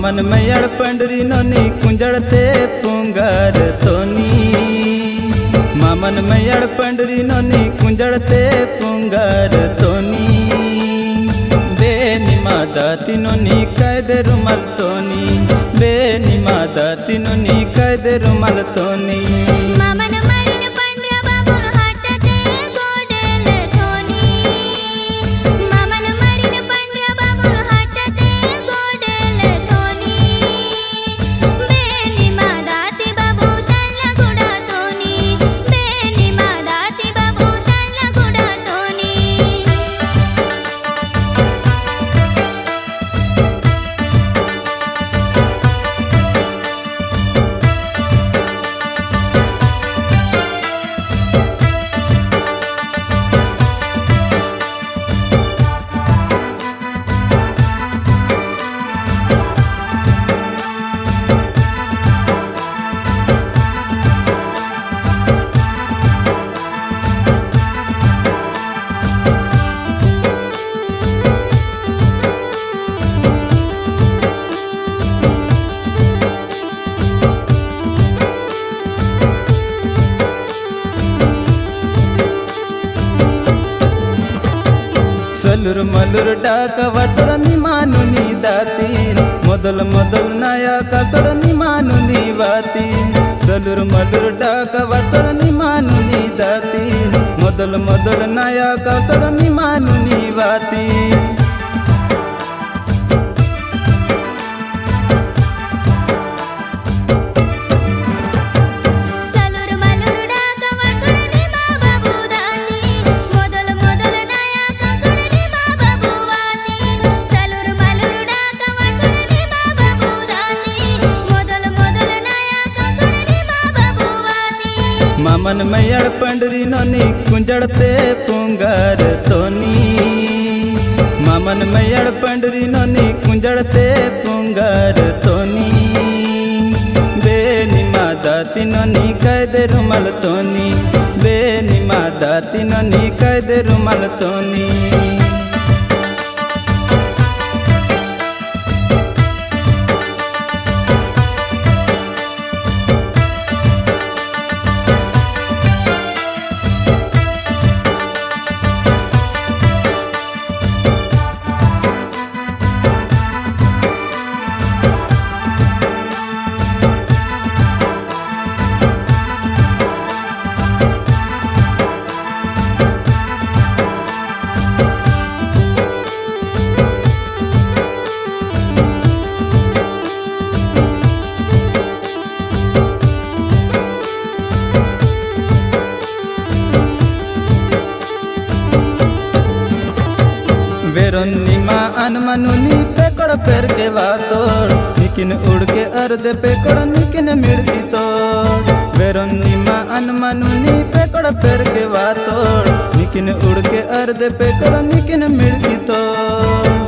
मामन मैयड़ पंडरी नोनी कुंजड़ते पुंगार तोनी मामन मैयड़ पंडरी नोनी कुंजड़ते पुंगार तोनी बेनी मादाती नोनी कैद रुमल तोनी बेनी मादाती नोनी कैद रुमल तोनी मामन मरिन पंड्र बाबुल हटते गोडेल थोनी मामन मरिन पंड्र बाबुल हटते गोडेल थोनी बेनी मादाती बाबू तल्ला गुड़ा तोनी बेनी मादाती बाबू तल्ला गुड़ा तोनी सलुर मलुर डाक वचड़नी मानुनी दाती मोदल मोदल नया कसड़नी मानुनी वाती सलुर मलुर डाक वचड़नी मानुनी दाती मोदल मोदल नया कसड़नी मानुनी वाती सलुर मलुर डाक वचड़नी मा बाबू दाती मोदल मोदल नया कसड़नी मा बाबू वाती सलुर मलुर डाक वचड़नी मा बाबू दाती मोदल मोदल नया कसड़नी मा बाबू वाती मामन मैयड़ पंडरी नोनी कुंजड़ते पुंगार तोनी मामन मैयड़ पंडरी नोनी कुंजड़ते पुंगार तोनी बेनी मादाती नोनी कैद रुमल तोनी बेनी मादाती नोनी कैद रुमल तोनी वेरोनिमा अनमनुनी पेकड़ पेर के वातोड़ निकिन उड़ के अर्ध पेकड़ निकिन मिड़की तोड़ वेरोनिमा अनमनुनी पेकड़ पेर के वातोड़ निकिन उड़ के अर्ध पेकड़ निकिन मिड़की तोड़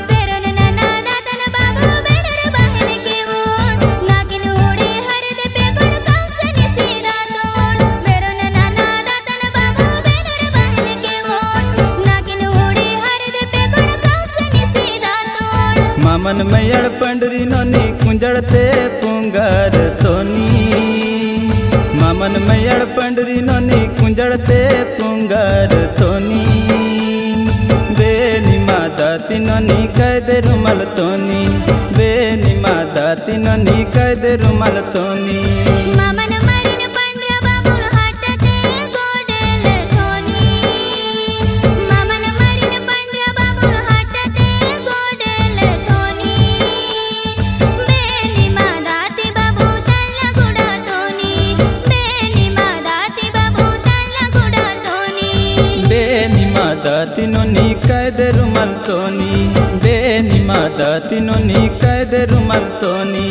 पेरन नना दातन बाबू बेनर बहन के वोट नागिन उड़े हर दे पेकड़ कंसन सीरा तोड़ पेरन नना दातन बाबू बेनर बहन के वोट नागिन उड़े हर दे पेकड़ कंसन सीरा तोड़ मामन मैयड़ पंडरी नोनी कुंजड़ते पुंगार तोनी मामन मैयड़ पंडरी नोनी कुंजड़ते पुंगार तोनी बेनी मादाती नोनी कैद रुमल तोनी बेनी मादाती नोनी कैद रुमल तोनी मामन मरिन पंड्र बाबुल हटते गोडेल थोनी मामन मरिन पंड्र बाबुल हटते गोडेल थोनी बेनी मादाती बाबू तल्ला गुड़ा तोनी बेनी मादाती बाबू तल्ला गुड़ा तोनी बेनी मादाती नोनी कैद रुमल तोनी बेनी मादाती नोनी कैद रुमल तोनी